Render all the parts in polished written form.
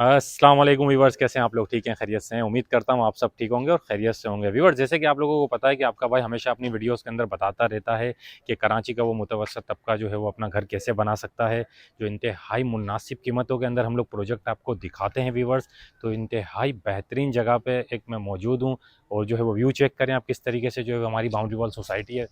अस्सलाम वालेकुम व्यूवर्स, कैसे हैं आप लोग? ठीक हैं, खैरियत से हैं? उम्मीद करता हूँ आप सब ठीक होंगे और खैरियत से होंगे। व्यूवर्स, जैसे कि आप लोगों को पता है कि आपका भाई हमेशा अपनी वीडियोस के अंदर बताता रहता है कि कराची का वो मुतवस्सित तबका जो है वो अपना घर कैसे बना सकता है। जो इंतहाई मुनासिब कीमतों के अंदर हम लोग प्रोजेक्ट आपको दिखाते हैं व्यूवर्स। तो इंतहाई बेहतरीन जगह पे एक मैं मौजूद हूँ और जो है वो व्यू चेक करें आप किस तरीके से जो है हमारी बाउंड्री वॉल सोसाइटी है।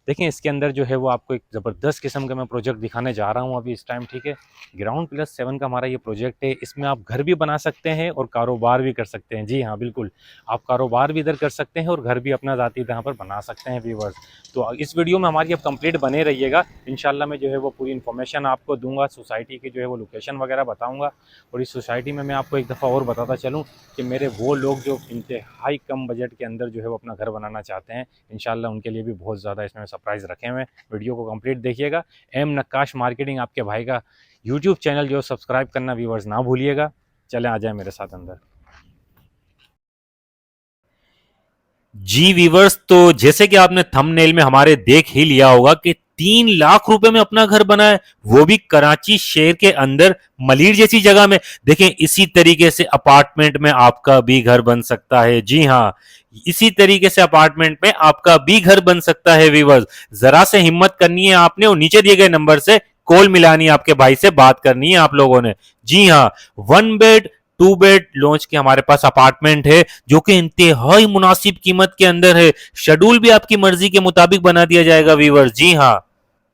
देखिए इसके अंदर जो है वो आपको एक ज़बरदस्त किस्म का मैं प्रोजेक्ट दिखाने जा रहा हूँ अभी इस टाइम, ठीक है। ग्राउंड+7 का हमारा ये प्रोजेक्ट है। इसमें आप घर भी बना सकते हैं और कारोबार भी कर सकते हैं। जी हाँ, बिल्कुल, आप कारोबार भी इधर कर सकते हैं और घर भी अपना ज़ाती यहाँ पर बना सकते हैं व्यूवर्स। तो इस वीडियो में हमारी अब कंप्लीट बने रहिएगा। इंशाल्लाह मैं जो है वो पूरी इन्फॉर्मेशन आपको दूंगा, सोसाइटी की जो है वो लोकेशन वगैरह बताऊँगा। और इस सोसाइटी में मैं आपको एक दफ़ा और बताता चलूँ कि मेरे वो लोग जो इंतहाई कम बजट के अंदर जो है वो अपना घर बनाना चाहते हैं, इंशाल्लाह उनके लिए भी बहुत ज़्यादा इसमें सरप्राइज़ रखे हुए हैं। वीडियो को कंप्लीट देखिएगा। एम नक्काश मार्केटिंग आपके भाई का यूट्यूब चैनल जो सब्सक्राइब करना व्यूवर्स ना भूलिएगा। चलें आ जाए मेरे साथ अंदर। जी वीवर्स, तो जैसे कि आपने थंबनेल में हमारे देख ही लिया होगा कि 3 लाख रुपए में अपना घर बना है, वो भी कराची शहर के अंदर मलीर जैसी जगह में। देखें, इसी तरीके से अपार्टमेंट में आपका भी घर बन सकता है। जी हाँ, इसी तरीके से अपार्टमेंट में आपका भी घर बन सकता है वीवर्स। जरा से हिम्मत करनी है आपने और नीचे दिए गए नंबर से कॉल मिलानी है, आपके भाई से बात करनी है आप लोगों ने। जी हाँ, 1 बेड 2 बेड लॉन्च के हमारे पास अपार्टमेंट है जो कि इंतहाई मुनासिब कीमत के अंदर है। शेड्यूल भी आपकी मर्जी के मुताबिक बना दिया जाएगा वीवर्स। जी हाँ,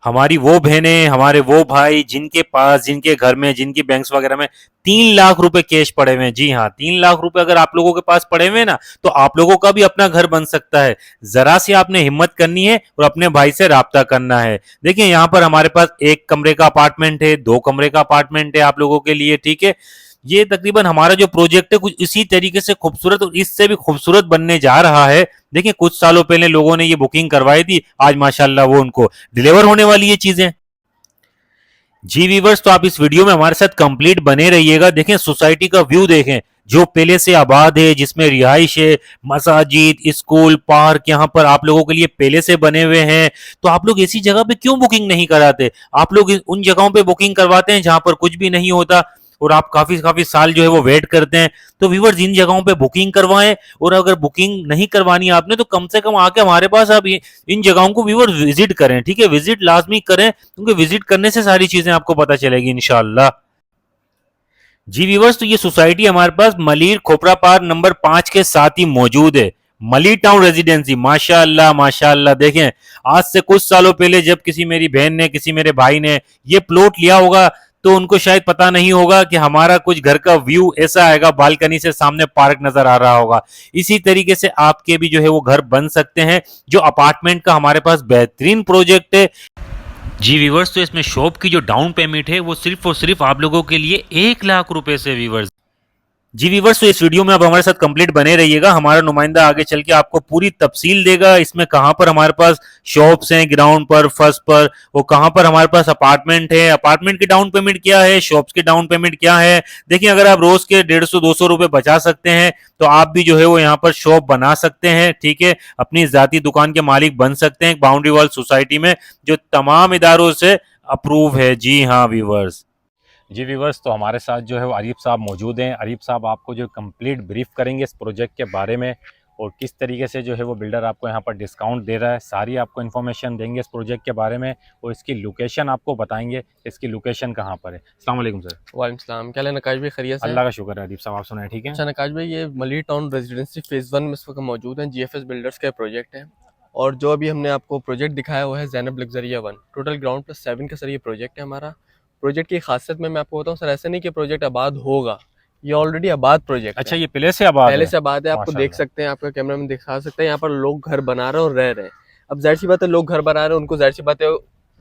हमारी वो बहनें, हमारे वो भाई जिनके पास, जिनके घर में, जिनकी बैंक्स वगैरह में 3 लाख रुपए कैश पड़े हुए हैं। जी हाँ, 3 लाख रुपए अगर आप लोगों के पास पड़े हुए हैं ना, तो आप लोगों का भी अपना घर बन सकता है। जरा सी आपने हिम्मत करनी है और अपने भाई से राब्ता करना है। देखिए यहाँ पर हमारे पास 1 कमरे का अपार्टमेंट है, 2 कमरे का अपार्टमेंट है आप लोगों के लिए, ठीक है। ये तकरीबन हमारा जो प्रोजेक्ट है कुछ इसी तरीके से खूबसूरत और इससे भी खूबसूरत बनने जा रहा है। देखिए कुछ सालों पहले लोगों ने ये बुकिंग करवाई थी, आज माशाल्लाह वो उनको डिलीवर होने वाली ये चीजें। जी वीवर्स, तो आप इस वीडियो में हमारे साथ कंप्लीट बने रहिएगा। देखें सोसाइटी का व्यू, देखें जो पहले से आबाद है, जिसमें रिहाइश है, मसाजिद, स्कूल, पार्क यहाँ पर आप लोगों के लिए पहले से बने हुए हैं। तो आप लोग ऐसी जगह पे क्यों बुकिंग नहीं कराते? आप लोग उन जगहों पे बुकिंग करवाते हैं जहां पर कुछ भी नहीं होता और आप काफी काफी साल जो है वो वेट करते हैं। तो व्यूवर्स, इन जगहों पे बुकिंग करवाएं और अगर बुकिंग नहीं करवानी आपने तो कम से कम आके हमारे पास आप इन जगहों को व्यूवर्स विजिट करें, ठीक है। विजिट लाजमी करें क्योंकि विजिट करने से सारी चीजें आपको पता चलेगी इंशाल्लाह। जी व्यूवर्स, तो ये सोसाइटी हमारे पास मलीर खोपरा पार्क नंबर 5 के साथ ही मौजूद है। मलिर टाउन रेजिडेंसी, माशाअल्लाह माशाअल्लाह। देखें, आज से कुछ सालों पहले जब किसी मेरी बहन ने, किसी मेरे भाई ने ये प्लॉट लिया होगा तो उनको शायद पता नहीं होगा कि हमारा कुछ घर का व्यू ऐसा आएगा, बालकनी से सामने पार्क नजर आ रहा होगा। इसी तरीके से आपके भी जो है वो घर बन सकते हैं। जो अपार्टमेंट का हमारे पास बेहतरीन प्रोजेक्ट है। जी वीवर्स, तो इसमें शॉप की जो डाउन पेमेंट है वो सिर्फ और सिर्फ आप लोगों के लिए 1 लाख रुपए से वीवर्स। जी वीवर्स, तो इस वीडियो में आप हमारे साथ कंप्लीट बने रहिएगा। हमारा नुमाइंदा आगे चल के आपको पूरी तफसील देगा, इसमें कहां पर हमारे पास शॉप्स हैं, ग्राउंड पर, फर्स्ट पर, और कहां पर हमारे पास अपार्टमेंट है, अपार्टमेंट की डाउन पेमेंट क्या है, शॉप्स की डाउन पेमेंट क्या है। देखिए, अगर आप रोज के 150-200 रुपए बचा सकते हैं तो आप भी जो है वो यहाँ पर शॉप बना सकते हैं, ठीक है। अपनी जाती दुकान के मालिक बन सकते हैं बाउंड्री वॉल सोसाइटी में, जो तमाम इदारों से अप्रूव है। जी हाँ वीवर्स। जी व्यूवर्स, तो हमारे साथ जो है वो अरीफ साहब मौजूद हैं। अरीफ साहब आपको जो कंप्लीट ब्रीफ करेंगे इस प्रोजेक्ट के बारे में और किस तरीके से जो है वो बिल्डर आपको यहाँ पर डिस्काउंट दे रहा है, सारी आपको इन्फॉर्मेशन देंगे इस प्रोजेक्ट के बारे में और इसकी लोकेशन आपको बताएंगे, इसकी लोकेशन कहाँ पर है। अस्सलाम वालेकुम सर। वालेकुम सलाम। क्या है नकाश भाई, खैरियत से? अल्लाह का शुक्र है। अरीफ साहब आप सुनाए, ठीक है? अच्छा नकाश भाई, ये मलिर टाउन रेजिडेंसी फेज़ 1 में इस वक्त मौजूद हैं। जीएफएस बिल्डर्स का प्रोजेक्ट है और जो अभी हमने आपको प्रोजेक्ट दिखाया हुआ है ज़ैनब लग्जरिया 1, टोटल ग्राउंड+7 का सर ये प्रोजेक्ट है हमारा। प्रोजेक्ट की खासियत में मैं आपको बताऊँ सर, ऐसा नहीं कि प्रोजेक्ट आबाद होगा, ये ऑलरेडी आबाद प्रोजेक्ट अच्छा, है। ये पहले से आबाद है? पहले से आबाद है, आपको देख माशाल्लाह। सकते हैं, आपका कैमरा में दिखा सकते हैं। यहाँ पर लोग घर बना रहे हैं और रह रहे हैं। अब जाहिर सी बात है, लोग घर बना रहे हैं, उनको जाहिर सी बात है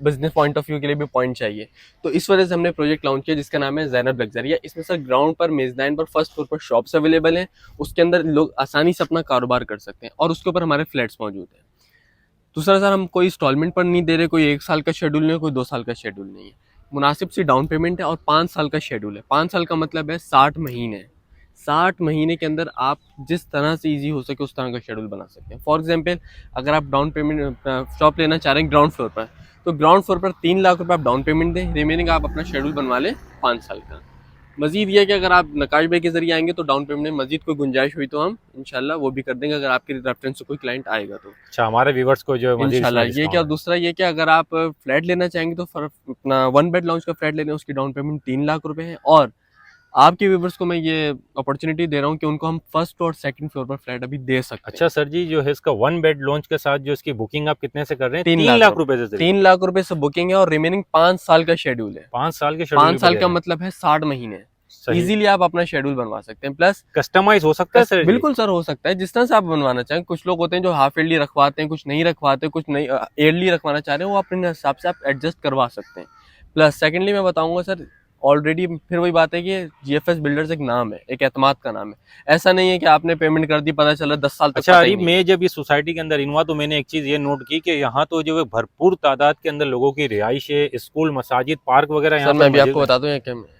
बिजनेस पॉइंट ऑफ व्यू के लिए भी पॉइंट चाहिए। तो इस वजह से हमने प्रोजेक्ट लॉन्च किया जिसका नाम है ज़ैनब लग्जरिया। इसमें सर ग्राउंड पर, मेजदाइन पर, फर्स्ट फ्लोर पर शॉप्स अवेलेबल हैं। उसके अंदर लोग आसानी से अपना कारोबार कर सकते हैं और उसके ऊपर हमारे फ्लैट्स मौजूद हैं। दूसरा सर, हम कोई इंस्टॉलमेंट पर नहीं दे रहे, कोई 1 साल का शेड्यूल नहीं है, कोई 2 साल का शेड्यूल नहीं है। मुनासिब सी डाउन पेमेंट है और 5 साल का शेड्यूल है। 5 साल का मतलब है 60 महीने। 60 महीने के अंदर आप जिस तरह से ईजी हो सके उस तरह का शेड्यूल बना सकते हैं। फॉर एग्जांपल, अगर आप डाउन पेमेंट शॉप लेना चाह रहे हैं ग्राउंड फ्लोर पर, तो ग्राउंड फ्लोर पर 3 लाख रुपए आप डाउन पेमेंट दें, रिमेनिंग आप अपना शेड्यूल बनवा लें 5 साल का। मजीद ये है कि अगर आप नकाश भाई के जरिए आएंगे तो डाउन पेमेंट में मजीद कोई गुंजाइश हुई तो हम इंशाल्लाह वो भी कर देंगे, अगर आपके रेफरेंस से कोई क्लाइंट आएगा तो अच्छा, हमारे व्यूवर्स को जो है मजीद इंशाल्लाह। इसमें ये क्या, डिस्काउंट है। दूसरा ये क्या, अगर आप फ्लैट लेना चाहेंगे तो अपना 1 बेड लॉन्च का फ्लैट लेने उसकी डाउन पेमेंट 3 लाख रुपए है, और आपके व्यूवर्स को मैं ये अपॉर्चुनिटी दे रहा हूँ कि उनको हम फर्स्ट और सेकंड फ्लोर पर फ्लैट अभी दे सकते हैं। अच्छा सर जी, जो है इसका 1 बेड लॉन्च के साथ जो इसकी बुकिंग आप कितने से कर रहे हैं? 3 3 लाख लाख रुपए से? 3 लाख रुपए से बुकिंग है और रिमेनिंग 5 साल का शेड्यूल है। 5 साल के शेड्यूल 5 साल का मतलब है 60 महीने। सही। इजीली आप अपना शेड्यूल बनवा सकते हैं, प्लस कस्टमाइज हो सकता है सर जी? बिल्कुल सर, हो सकता है जिस तरह से आप बनवाना चाहें। कुछ लोग होते हैं जो हाफ ईयरली रखवाते हैं, कुछ नहीं रखवाते, कुछ नहीं ईयरली रखवाना चाह रहे हैं, वो अपने हिसाब से आप एडजस्ट करवा सकते हैं। प्लस सेकेंडली मैं बताऊंगा सर, ऑलरेडी फिर वही बात है कि जीएफएस बिल्डर्स एक नाम है, एक एतमाद का नाम है। ऐसा नहीं है कि आपने पेमेंट कर दी, पता चला 10 साल तक अच्छा पता ही अरीब, नहीं। मैं जब इस सोसाइटी के अंदर इन हुआ तो मैंने एक चीज ये नोट की कि यहाँ तो जो है भरपूर तादाद के अंदर लोगों की रिहाइश है, स्कूल, मसाजिद, पार्क वगैरह सर यहाँ मैं पर भी आपको मौजूद है। बता दूं, कि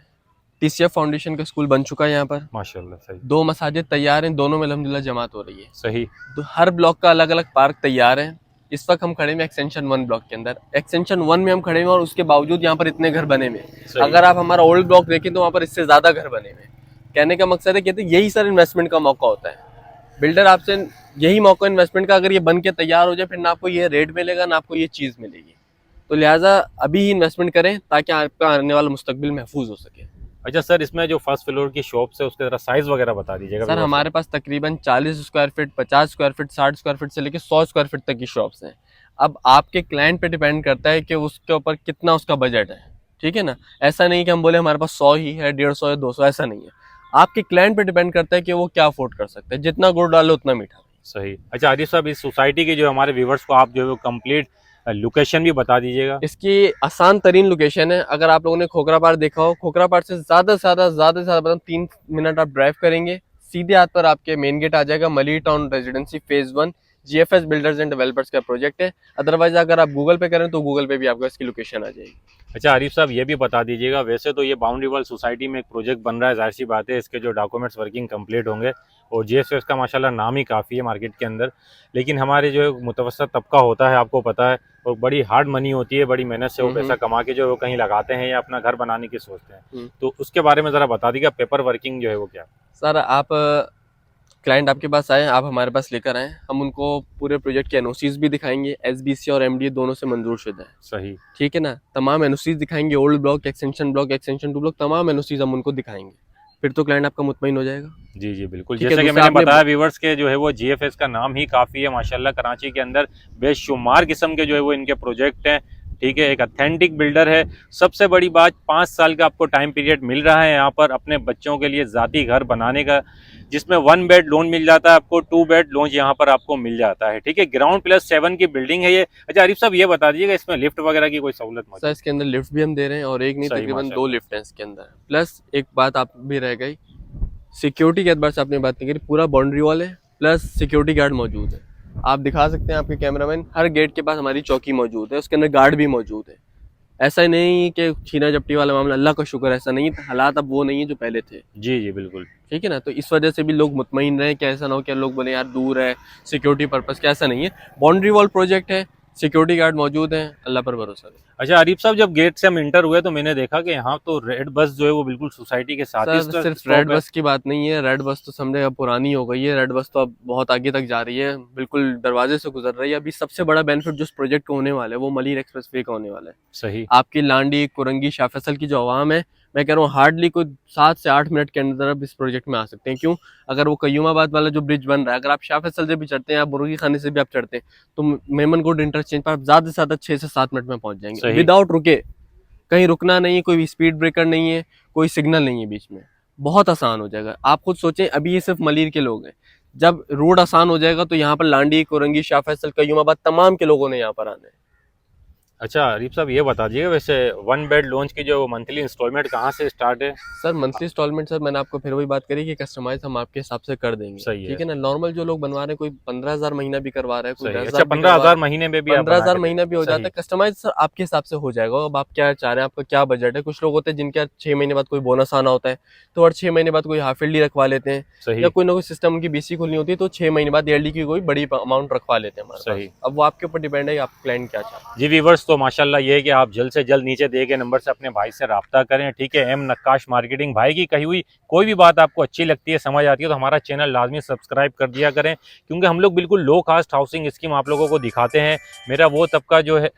टीसीएफ फाउंडेशन का स्कूल बन चुका है यहाँ पर। माशाल्लाह, सही 2 मसाजिद तैयार हैं, दोनों में अल्हम्दुलिल्लाह जमात हो रही है। सही। तो हर ब्लॉक का अलग अलग पार्क तैयार है। इस वक्त हम खड़े हैं एक्सटेंशन 1 ब्लॉक के अंदर। एक्सटेंशन 1 में हम खड़े हैं और उसके बावजूद यहाँ पर इतने घर बने हुए हैं। सही। अगर आप हमारा ओल्ड ब्लॉक देखें तो वहाँ पर इससे ज्यादा घर बने हुए हैं। कहने का मकसद है, कहते हैं यही सर इन्वेस्टमेंट का मौका होता है। बिल्डर आपसे यही मौका इन्वेस्टमेंट का, अगर ये बन के तैयार हो जाए फिर ना आपको ये रेट मिलेगा ना आपको ये चीज मिलेगी। तो लिहाजा अभी ही इन्वेस्टमेंट करें ताकि आपका आने वाला मुस्तकबिल महफूज हो सके। अच्छा सर, इसमें जो फर्स्ट फ्लोर की शॉप्स है उसके जरा साइज वगैरह बता दीजिएगा। सर हमारे पास तकरीबन 40 square feet, 50 square feet, 60 square feet से लेकर 100 स्क्वायर फीट तक की शॉप्स हैं। अब आपके क्लाइंट पे डिपेंड करता है कि उसके ऊपर कितना उसका बजट है, ठीक है ना। ऐसा नहीं कि हम बोले हमारे पास 100 ही है, 150 है, 200, ऐसा नहीं है। आपके क्लाइंट पे डिपेंड करता है कि वो क्या अफोर्ड कर सकते हैं। जितना गुड़ डालो उतना मीठा। सही। अच्छा आरिफ साहब, इस सोसाइटी के जो हमारे व्यूवर्स को आप जो है वो कंप्लीट लोकेशन भी बता दीजिएगा। इसकी आसान तरीन लोकेशन है। अगर आप लोगों ने खोखरा पार्क देखा हो, खोखरा पार्क से ज्यादा से ज्यादा मतलब 3 मिनट आप ड्राइव करेंगे, सीधे हाथ पर आपके मेन गेट आ जाएगा। Malir town residency phase 1 GFS builders and developers का प्रोजेक्ट है। अदरवाइज अगर आप गूगल पे करें तो गूगल पे भी आपको इसकी लोकेशन आ जाएगी। अच्छा आरिफ साहब, ये भी बता दीजिएगा, वैसे तो ये बाउंड्री वर्ल्ड सोसाइटी में एक प्रोजेक्ट बन रहा है, जाहिर सी बात है इसके जो डॉक्यूमेंट्स वर्किंग कंप्लीट होंगे, और जीएसएस का माशाल्लाह नाम ही काफ़ी है मार्केट के अंदर। लेकिन हमारे जो मुतवस्सत तबका होता है, आपको पता है, और बड़ी हार्ड मनी होती है, बड़ी मेहनत से वो पैसा कमा के जो है वो कहीं लगाते हैं या अपना घर बनाने की सोचते हैं। तो उसके बारे में ज़रा बता दीजिएगा, पेपर वर्किंग जो है वो क्या? सर आप क्लाइंट आपके पास आए, आप हमारे पास लेकर आए, हम उनको पूरे प्रोजेक्ट के एनओसीज भी दिखाएंगे। एसबीसी और एमडीए दोनों से मंजूर शुदा है। सही। ठीक है ना। तमाम एनओसीज दिखाएंगे, old block, extension block, extension 2 block, तमाम एनओसीज हम उनको दिखाएंगे। फिर तो क्लाइंट आपका मुतमईन हो जाएगा। जी जी बिल्कुल। ठीक है, जैसे कि दूसरा मैंने आपने बताया व्यूवर्स के जो है वो जीएफएस का नाम ही काफ़ी है माशाल्लाह। कराची के अंदर बेशुमार किस्म के जो है वो इनके प्रोजेक्ट हैं। ठीक है, एक ऑथेंटिक बिल्डर है। सबसे बड़ी बात, 5 साल का आपको टाइम पीरियड मिल रहा है यहाँ पर अपने बच्चों के लिए ज़ाती घर बनाने का, जिसमें 1 बेड लोन मिल जाता है आपको, 2 बेड लोन यहाँ पर आपको मिल जाता है। ठीक है, ग्राउंड +7 की बिल्डिंग है ये। अच्छा आरिफ साहब, ये बता दीजिएगा इसमें लिफ्ट वगैरह की कोई सहूलत मौजूद सर इसके अंदर लिफ्ट भी हम दे रहे हैं, और एक नहीं सही, तकरीबन माशाल्लाह। 2 लिफ्ट हैं इसके अंदर। प्लस एक बात आप भी रह गई, सिक्योरिटी के एतबार से आपने बात नहीं करी, पूरा बाउंड्री वॉल है, प्लस सिक्योरिटी गार्ड मौजूद है। आप दिखा सकते हैं, आपके कैमरामैन, हर गेट के पास हमारी चौकी मौजूद है, उसके अंदर गार्ड भी मौजूद है। ऐसा ही नहीं कि छीना झपटी वाला मामला, अल्लाह का शुक्र ऐसा नहीं है। हालात अब वो नहीं है जो पहले थे। जी जी बिल्कुल। ठीक है ना। तो इस वजह से भी लोग मुतमईन रहे कि ऐसा ना हो कि लोग बोले यार दूर है सिक्योरिटी पर्पस का, ऐसा नहीं है। बाउंड्री वॉल प्रोजेक्ट है, सिक्योरिटी गार्ड मौजूद हैं, अल्लाह पर भरोसा है। अच्छा आरिफ साहब, जब गेट से हम इंटर हुए तो मैंने देखा कि यहाँ तो रेड बस जो है वो बिल्कुल सोसाइटी के साथ ही सर सिर्फ रेड बस की बात नहीं है। रेड बस तो समझे अब पुरानी हो गई है। रेड बस तो अब बहुत आगे तक जा रही है, बिल्कुल दरवाजे से गुजर रही है। अभी सबसे बड़ा बेनिफिट जो इस प्रोजेक्ट को होने वाला है वो मलिर एक्सप्रेस वे का होने वाला है। सही। आपकी लांडी, कुरंगी, शाह फैसल की जो आवाम है, मैं कह रहा हूँ हार्डली कोई 7 से 8 मिनट के अंदर अब इस प्रोजेक्ट में आ सकते हैं। क्यों? अगर वो कयूमाबाद वाला जो ब्रिज बन रहा है, अगर आप शाह फैसल से भी चढ़ते हैं, आप बुरुगी खाने से भी आप चढ़ते हैं, तो मेमनगुड इंटरचेंज पर आप ज्यादा से ज्यादा 6 से 7 मिनट में पहुंच जाएंगे विदाउट रुके। कहीं रुकना नहीं है, कोई स्पीड ब्रेकर नहीं है, कोई सिग्नल नहीं है बीच में। बहुत आसान हो जाएगा। आप खुद सोचें, अभी ये सिर्फ मलिर के लोग हैं, जब रोड आसान हो जाएगा तो यहाँ पर लांडी, कुरंगी, शाह फैसल, कयूमाबाद तमाम के लोगों ने यहाँ पर आना है। अच्छा आरिफ साहब, ये बता दीजिए वैसे 1 बेड लॉन्च की जो मंथली इंस्टॉलमेंट कहाँ से स्टार्ट है? सर मंथली इंस्टॉलमेंट, सर मैंने आपको फिर वही बात करी कि कस्टमाइज हम आपके हिसाब से कर देंगे। सही है। ठीक है ना। नॉर्मल जो लोग बनवा रहे हैं, कोई 15,000 महीना भी करवा रहा है, कोई 10,000 अच्छा, 15,000 महीने में भी आप 15,000 बना के महीना भी हो जाता है। कस्टमाइज सर आपके हिसाब से हो जाएगा। अब आप क्या चाह रहे हैं, आपका क्या बजट है। कुछ लोग होते हैं जिनके 6 महीने बाद कोई बोनस आना होता है, तो हर 6 महीने बाद कोई हाफ ईयरली रखवा लेते हैं, सही। या कोई ना कोई सिस्टम उनकी बीसी खुलनी होती है तो 6 महीने बाद ईयरली की कोई बड़ी अमाउंट रखवा लेते हैं हमारे सही। पास। अब वो आपके ऊपर डिपेंड है आप क्लाइंट क्या चाहते हैं। जी व्यूअर्स, तो दोस्तों माशाल्लाह ये है कि आप जल्द से जल्द नीचे दिए गए नंबर से अपने भाई से रब्ता करें, ठीक है। M Naqqash marketing. भाई की कही हुई कोई भी बात आपको अच्छी लगती है, समझ आती है, तो हमारा चैनल लाजमी सब्सक्राइब कर दिया करें, क्योंकि हम लोग बिल्कुल लो कास्ट हाउसिंग स्कीम आप लोगों को दिखाते हैं। मेरा वो तबका जो है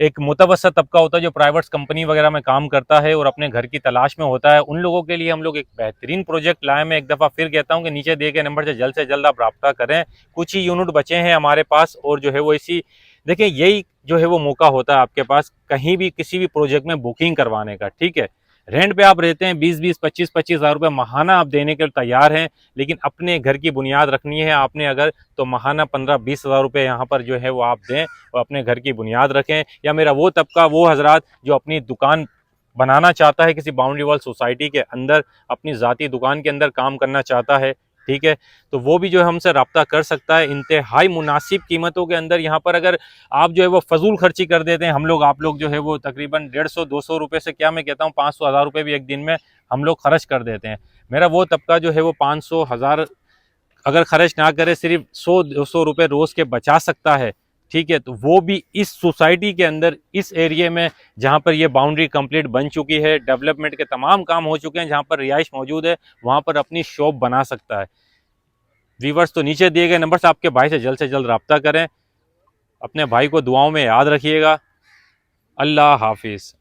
एक मुतवसत तबका होता है जो प्राइवेट कंपनी वगैरह में काम करता है और अपने घर की तलाश में होता है, उन लोगों के लिए हम लोग एक बेहतरीन प्रोजेक्ट लाए। मैं एक दफ़ा फिर कहता हूं कि नीचे दिए गए नंबर से जल्द आप रब्ता करें। कुछ ही यूनिट बचे हैं हमारे पास और जो है वो इसी देखिए यही जो है वो मौका होता है आपके पास कहीं भी किसी भी प्रोजेक्ट में बुकिंग करवाने का, ठीक है। रेंट पे आप रहते हैं, 20-20 25-25 हज़ार रुपये महाना आप देने के लिए तैयार हैं, लेकिन अपने घर की बुनियाद रखनी है आपने अगर, तो महाना 15-20 हज़ार रुपये यहाँ पर जो है वो आप दें और अपने घर की बुनियाद रखें। या मेरा वो तबका, वो हजरात जो अपनी दुकान बनाना चाहता है किसी बाउंड्री वॉल सोसाइटी के अंदर, अपनी ज़ाती दुकान के अंदर काम करना चाहता है, ठीक है, तो वो भी जो है हमसे रब्ता कर सकता है इंतहाई मुनासिब कीमतों के अंदर। यहाँ पर अगर आप जो है वो फजूल खर्ची कर देते हैं, हम लोग आप लोग जो है वो तकरीबन 150-200 रुपये से, क्या मैं कहता हूँ 500-1000 रुपये भी एक दिन में हम लोग खर्च कर देते हैं। मेरा वो तबका जो है वो 500-1000 अगर खर्च ना करे, सिर्फ 100-200 रुपये रोज़ के बचा सकता है, ठीक है, तो वो भी इस सोसाइटी के अंदर, इस एरिया में जहाँ पर ये बाउंड्री कंप्लीट बन चुकी है, डेवलपमेंट के तमाम काम हो चुके हैं, जहाँ पर रिहाइश मौजूद है, वहाँ पर अपनी शॉप बना सकता है। व्यूवर्स, तो नीचे दिए गए नंबर से आपके भाई से जल्द रब्ता करें। अपने भाई को दुआओं में याद रखिएगा। अल्लाह हाफिज़।